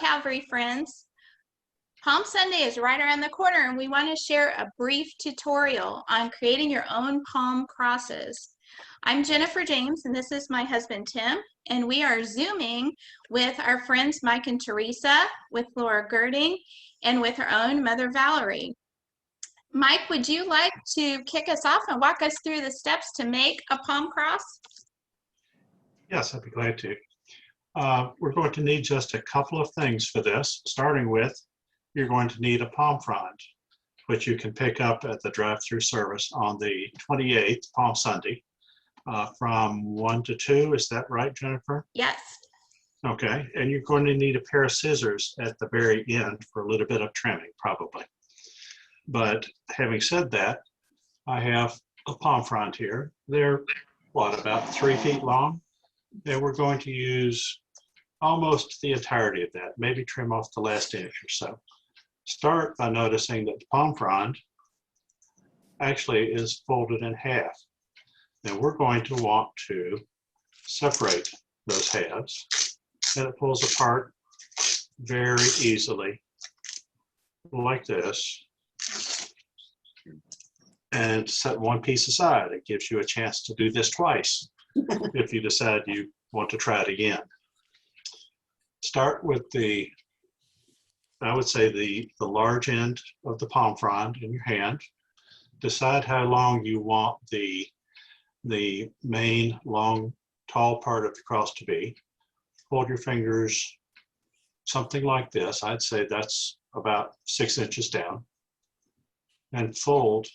Calvary friends. Palm Sunday is right around the corner, and we want to share a brief tutorial on creating your own palm crosses. I'm Jennifer James, and this is my husband Tim, and we are Zooming with our friends Mike and Teresa, with Laura Girding, and with our own Mother Valerie. Mike, would you like to kick us off and walk us through the steps to make a palm cross? Yes, I'd be glad to. We're going to need just a couple of things for this, starting with you're going to need a palm frond, which you can pick up at the drive-through service on the 28th, Palm Sunday, from 1 to 2. Is that right, Jennifer? Yes. Okay, and you're going to need a pair of scissors at the very end for a little bit of trimming, probably. But having said that, I have a palm frond here. They're, what, about 3 feet long? And we're going to use almost the entirety of that, maybe trim off the last inch or so. Start by noticing that the palm frond actually is folded in half. And we're going to want to separate those halves, and it pulls apart very easily, like this. And set one piece aside. It gives you a chance to do this twice if you decide you want to try it again. Start with the, I would say the large end of the palm frond in your hand. Decide how long you want the main long tall part of the cross to be. Hold your fingers something like this. I'd say that's about 6 inches down. And fold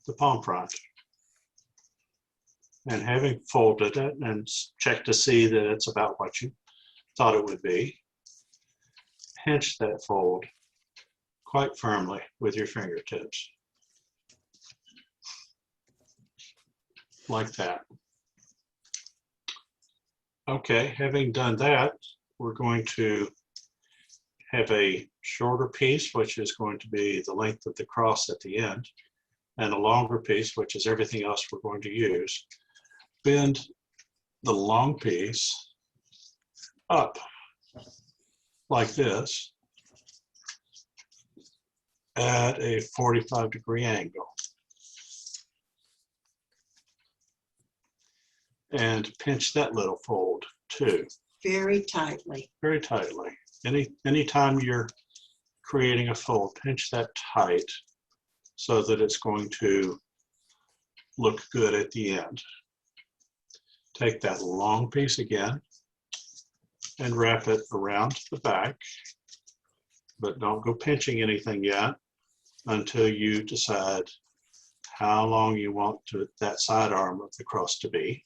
the palm frond. And having folded it and check to see that it's about what you thought it would be, pinch that fold quite firmly with your fingertips. Like that. Okay, having done that, we're going to have a shorter piece, which is going to be the length of the cross at the end, and a longer piece, which is everything else we're going to use. Bend the long piece up like this at a 45-degree angle. And pinch that little fold too. Very tightly. Very tightly. Anytime you're creating a fold, pinch that tight so that it's going to look good at the end. Take that long piece again and wrap it around the back, but don't go pinching anything yet until you decide how long you want that side arm of the cross to be.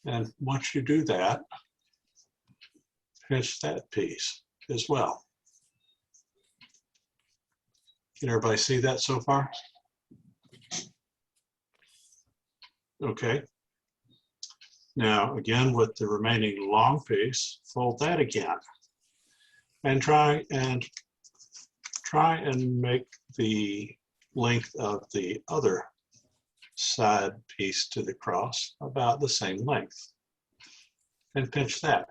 And once you do that, pinch that piece as well. Can everybody see that so far? Okay. Now, again, with the remaining long piece, fold that again. And try and make the length of the other side piece to the cross about the same length. And pinch that.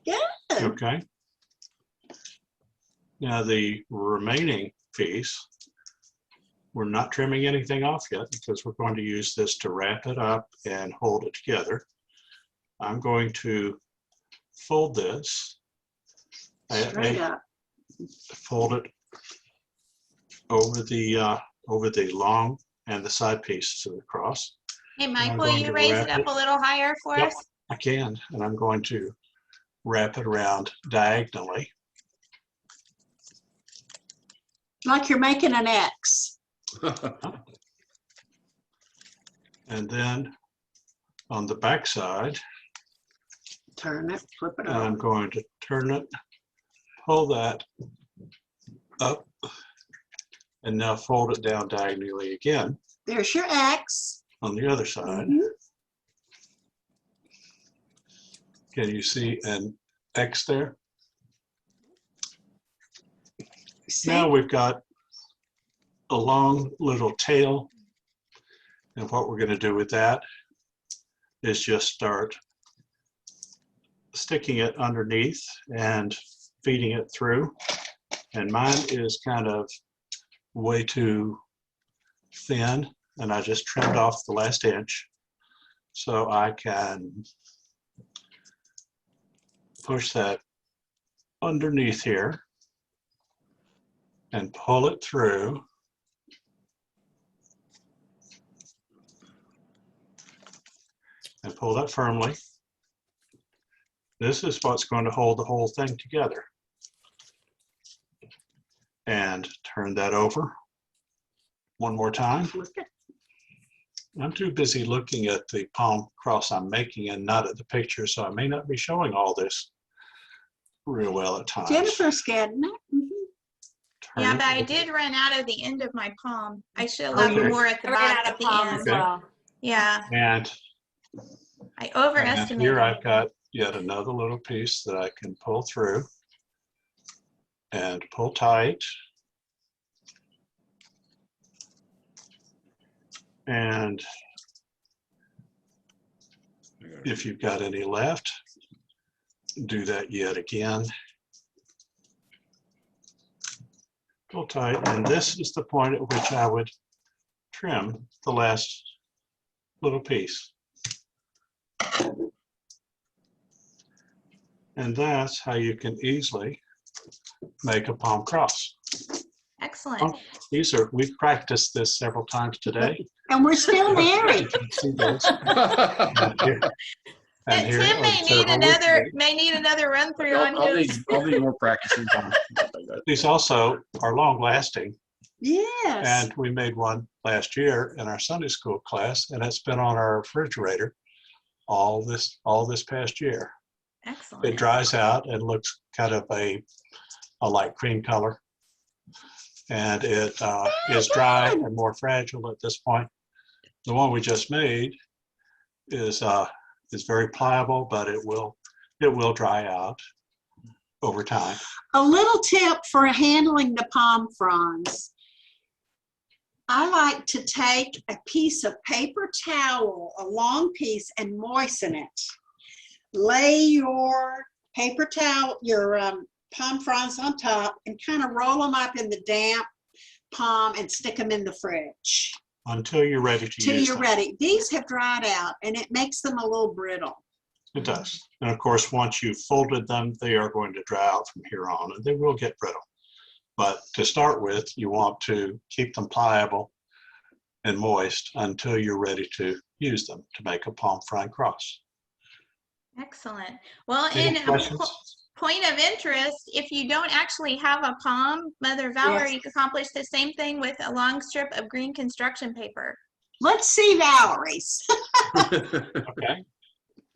Good. Okay. Now the remaining piece, we're not trimming anything off yet because we're going to use this to wrap it up and hold it together. I'm going to fold this. Straight up. Fold it over the long and the side pieces of the cross. Hey, Mike, will you raise it up a little higher for us? I can, and I'm going to wrap it around diagonally. Like you're making an X. And then on the back side, Turn it, flip it I'm over. going to turn it, pull that up, and now fold it down diagonally again There's your X. on the other side. Mhm. Can you see an X there? See? Now we've got a long little tail, and what we're going to do with that is just start sticking it underneath and feeding it through. And mine is kind of way too thin, and I just trimmed off the last inch so I can push that underneath here and pull it through. And pull that firmly. This is what's going to hold the whole thing together. And turn that over one more time. I'm too busy looking at the palm cross I'm making and not at the picture, so I may not be showing all this real well at times. Jennifer's getting it. Mhm. Yeah, Turn but I it did run out of the end of my palm. I should have Okay. left more at the I ran bottom out at of the palm end. as well. Yeah, And I here overestimated. I've got yet another little piece that I can pull through and pull tight. And if you've got any left, do that yet again. Pull tight, and this is the point at which I would trim the last little piece. And that's how you can easily make a palm cross. Excellent. We've practiced this several times today. And we're still married. You can see those. And here- and here Tim are may need several we another made. run through on I'll his. need more practicing time. These also are long lasting. Yes. And we made one last year in our Sunday school class, and it's been on our refrigerator all this past year. It Excellent. dries out and looks kind of a light cream color. And it is dry and more fragile at this point. The one we just made is very pliable, but it will dry out over time. A little tip for handling the palm fronds. I like to take a piece of paper towel, a long piece, and moisten it. Lay your paper towel, your palm fronds on top, and kind of roll them up in the damp palm and stick them in the fridge Until you're ready to till use you're them. ready. These have dried out, and it makes them a little brittle. It does. And of course, once you've folded them, they are going to dry out from here on, and they will get brittle. But to start with, you want to keep them pliable and moist until you're ready to use them to make a palm frond cross. Excellent. Well, Any in a questions? point of interest, if you don't actually have a palm, Mother Valerie accomplished the same thing with a long strip of green construction paper. Let's see Valerie's. Okay.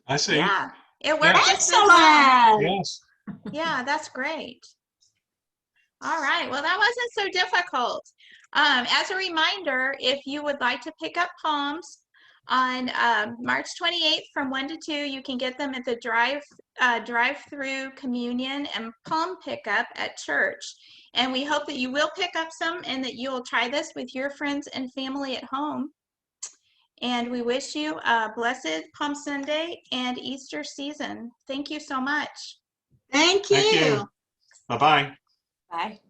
I see. Yeah, it worked just as well. Excellent. Yes. Yeah, that's great. All right, well, that wasn't so difficult. As a reminder, if you would like to pick up palms on March 28th from 1 to 2, you can get them at the drive-through communion and palm pickup at church. And we hope that you will pick up some and that you will try this with your friends and family at home. And we wish you a blessed Palm Sunday and Easter season. Thank you so much. Thank you. Thank you. Bye-bye. Bye.